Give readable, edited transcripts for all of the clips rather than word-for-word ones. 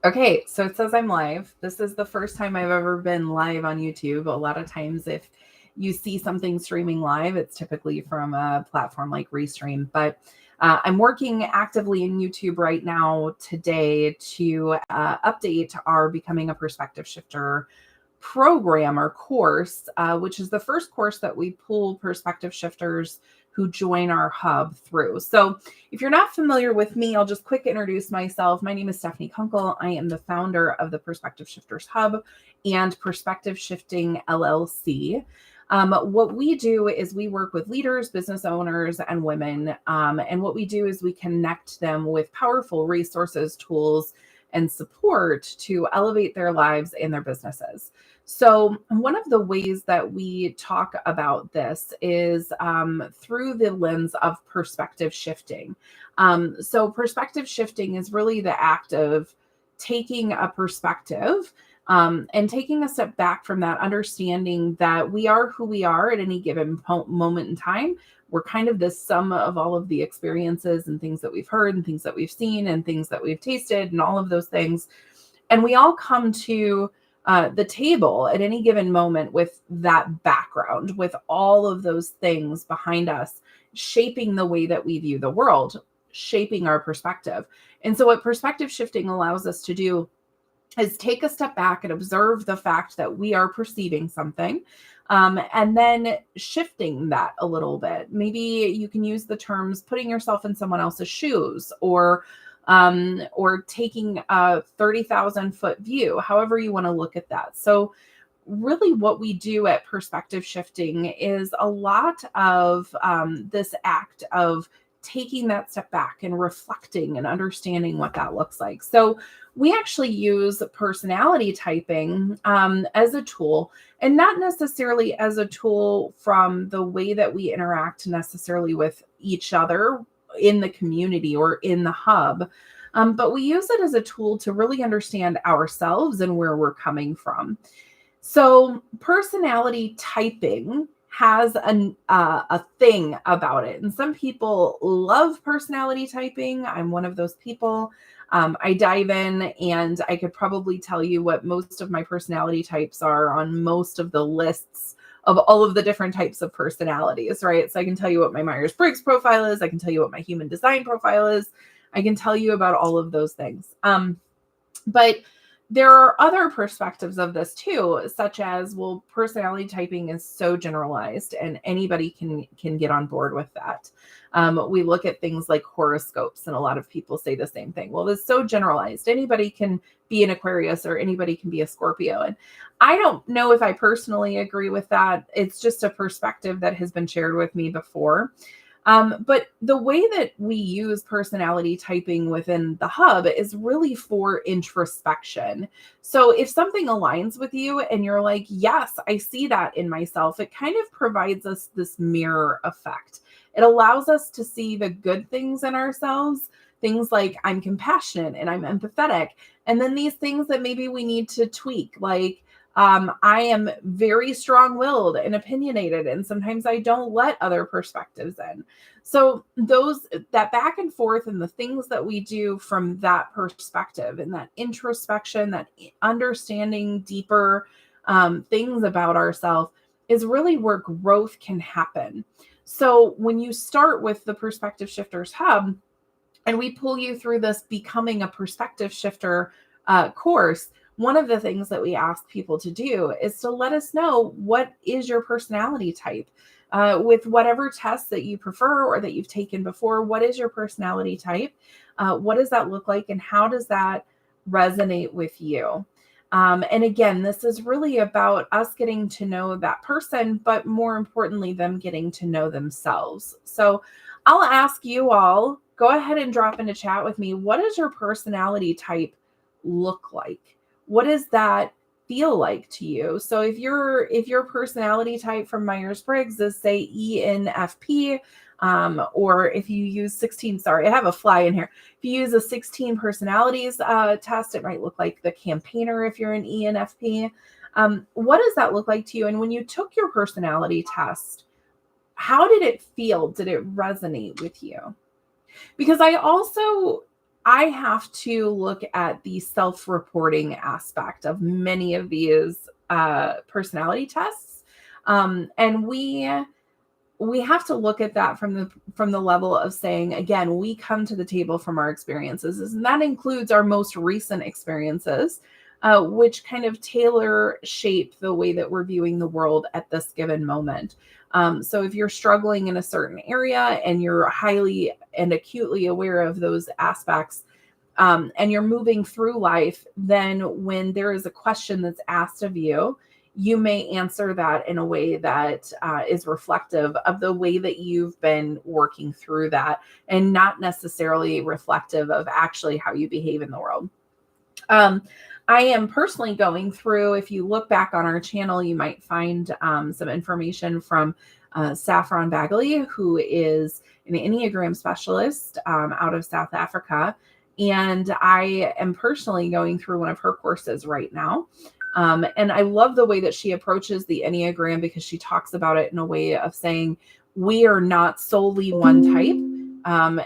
Okay, so it says I'm live. This is the first time I've ever been live on YouTube. A lot of times, if you see something streaming live, it's typically from a platform like Restream. But I'm working actively in YouTube right now today to update our Becoming a Perspective Shifter program or course, which is the first course that we pull perspective shifters who join our hub through. So if you're not familiar with me, I'll just quick introduce myself. My name is Stephanie Kunkel. I am the founder of the Perspective Shifters Hub and Perspective Shifting LLC. What we do is we work with leaders, business owners, and women. And what we do is we connect them with powerful resources, tools, and support to elevate their lives and their businesses. So one of the ways that we talk about this is through the lens of perspective shifting. So perspective shifting is really the act of taking a perspective and taking a step back from that, understanding that we are who we are at any given moment in time. We're kind of the sum of all of the experiences and things that we've heard and things that we've seen and things that we've tasted and all of those things. And we all come to the table at any given moment with that background, with all of those things behind us, shaping the way that we view the world, shaping our perspective. And so what perspective shifting allows us to do is take a step back and observe the fact that we are perceiving something, and then shifting that a little bit. Maybe you can use the terms putting yourself in someone else's shoes, or taking a 30,000 foot view, however you want to look at that. So really what we do at perspective shifting is a lot of this act of taking that step back and reflecting and understanding what that looks like. So we actually use personality typing as a tool, and not necessarily as a tool from the way that we interact necessarily with each other in the community or in the hub. But we use it as a tool to really understand ourselves and where we're coming from. So personality typing has a thing about it. And some people love personality typing. I'm one of those people. I dive in and I could probably tell you what most of my personality types are on most of the lists of all of the different types of personalities, right? So I can tell you what my myers-briggs profile is. I can tell you what my human design profile is. I can tell you about all of those things. But there are other perspectives of this too, such as, well, personality typing is so generalized and anybody can get on board with that. We look at things like horoscopes and a lot of people say the same thing. Well, it's so generalized. Anybody can be an Aquarius or anybody can be a Scorpio. And I don't know if I personally agree with that. It's just a perspective that has been shared with me before. But the way that we use personality typing within the hub is really for introspection. So if something aligns with you and you're like, yes, I see that in myself, it kind of provides us this mirror effect. It allows us to see the good things in ourselves, things like I'm compassionate and I'm empathetic. And then these things that maybe we need to tweak, like I am very strong-willed and opinionated, and sometimes I don't let other perspectives in. So that back and forth and the things that we do from that perspective and that introspection, that understanding deeper things about ourselves is really where growth can happen. So when you start with the Perspective Shifters Hub, and we pull you through this Becoming a Perspective Shifter course, one of the things that we ask people to do is to let us know, what is your personality type? With whatever tests that you prefer or that you've taken before, what is your personality type? What does that look like? And how does that resonate with you? And again, this is really about us getting to know that person, but more importantly, them getting to know themselves. So I'll ask you all, go ahead and drop into chat with me. What does your personality type look like? What does that feel like to you? So if your personality type from Myers-Briggs is, say, ENFP, or if you use 16, sorry, I have a fly in here. If you use a 16 personalities test, it might look like the campaigner if you're an ENFP. What does that look like to you? And when you took your personality test, how did it feel? Did it resonate with you? Because I also I have to look at the self-reporting aspect of many of these personality tests. And we have to look at that from the level of saying, again, we come to the table from our experiences, and that includes our most recent experiences, which kind of tailor shape the way that we're viewing the world at this given moment. So if you're struggling in a certain area and you're highly and acutely aware of those aspects, and you're moving through life, then when there is a question that's asked of you, you may answer that in a way that is reflective of the way that you've been working through that, and not necessarily reflective of actually how you behave in the world. I am personally going through, if you look back on our channel, you might find some information from Saffron Bagley, who is an Enneagram specialist out of South Africa. And I am personally going through one of her courses right now. And I love the way that she approaches the Enneagram, because she talks about it in a way of saying we are not solely one type.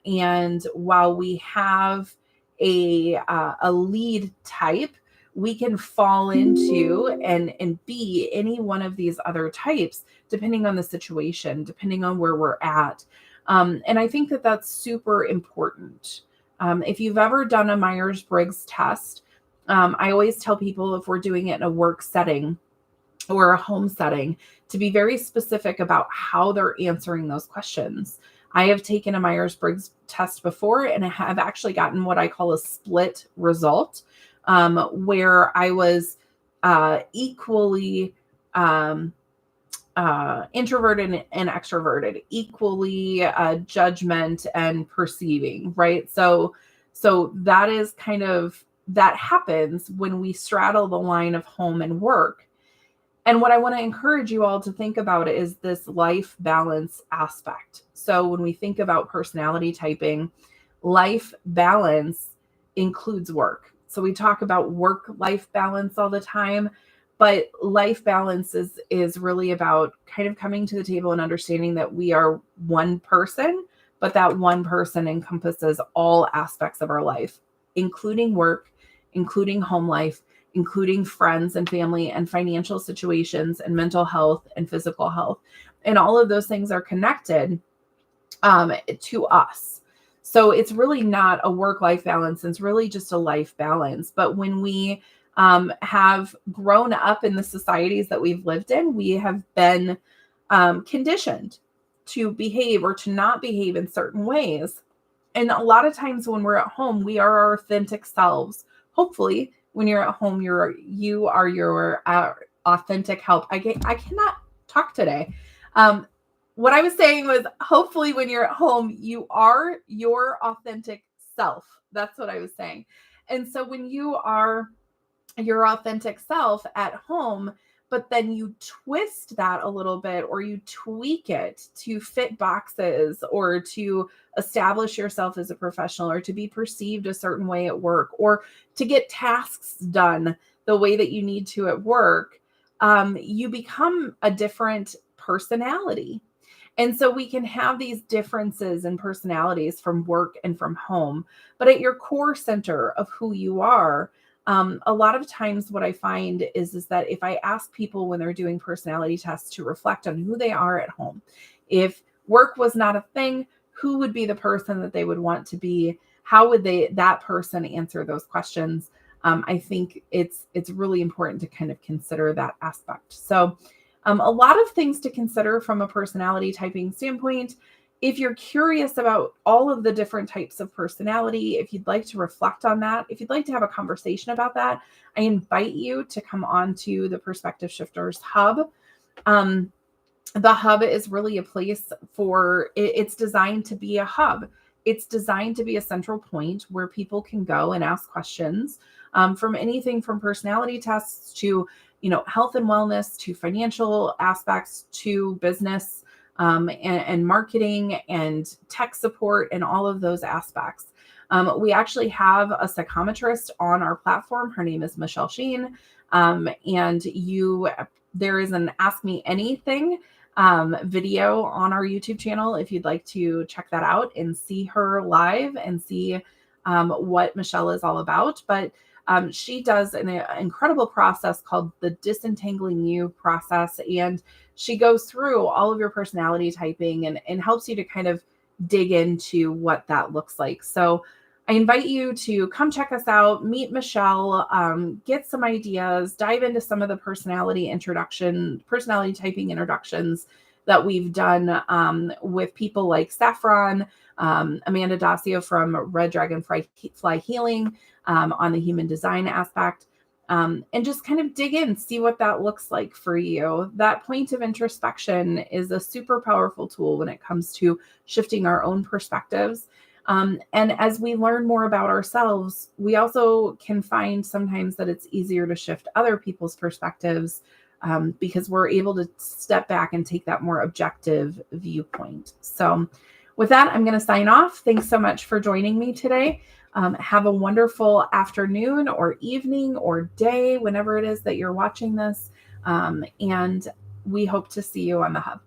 And while we have a lead type, we can fall into and be any one of these other types, depending on the situation, depending on where we're at. And I think that that's super important. If you've ever done a myers-briggs test, I always tell people, if we're doing it in a work setting or a home setting, to be very specific about how they're answering those questions. I have taken a myers-briggs test before, and I have actually gotten what I call a split result, where I was equally introverted and extroverted, equally judgment and perceiving, right? So that is kind of, that happens when we straddle the line of home and work. And what I want to encourage you all to think about is this life balance aspect. So when we think about personality typing, life balance includes work. So we talk about work-life balance all the time, but life balance is really about kind of coming to the table and understanding that we are one person, but that one person encompasses all aspects of our life, including work, including home life, including friends and family and financial situations and mental health and physical health. And all of those things are connected to us. So it's really not a work-life balance. It's really just a life balance. But when we have grown up in the societies that we've lived in, we have been conditioned to behave or to not behave in certain ways. And a lot of times when we're at home, we are our authentic selves. Hopefully, when you're at home, you are your authentic help. I cannot talk today. What I was saying was, hopefully when you're at home, you are your authentic self. That's what I was saying. And so when you are your authentic self at home, but then you twist that a little bit, or you tweak it to fit boxes, or to establish yourself as a professional, or to be perceived a certain way at work, or to get tasks done the way that you need to at work, you become a different personality. And so we can have these differences in personalities from work and from home, but at your core center of who you are, a lot of times what I find is that if I ask people when they're doing personality tests to reflect on who they are at home, if work was not a thing, who would be the person that they would want to be? How would that person answer those questions? I think it's really important to kind of consider that aspect. So a lot of things to consider from a personality typing standpoint. If you're curious about all of the different types of personality, if you'd like to reflect on that, if you'd like to have a conversation about that, I invite you to come on to the Perspective Shifters Hub. The hub is really a place it's designed to be a hub. It's designed to be a central point where people can go and ask questions from anything from personality tests to, health and wellness, to financial aspects, to business and marketing and tech support and all of those aspects. We actually have a psychometrist on our platform. Her name is Michelle Sheen. And there is an Ask Me Anything video on our YouTube channel if you'd like to check that out and see her live and see what Michelle is all about, but she does an incredible process called the Disentangling You process. And she goes through all of your personality typing and helps you to kind of dig into what that looks like. So I invite you to come check us out, meet Michelle, get some ideas, dive into some of the personality typing introductions that we've done with people like Saffron, Amanda Dacio from Red Dragonfly Healing on the human design aspect, and just kind of dig in, see what that looks like for you. That point of introspection is a super powerful tool when it comes to shifting our own perspectives. And as we learn more about ourselves, we also can find sometimes that it's easier to shift other people's perspectives because we're able to step back and take that more objective viewpoint. So with that, I'm going to sign off. Thanks so much for joining me today. Have a wonderful afternoon or evening or day, whenever it is that you're watching this. And we hope to see you on the Hub.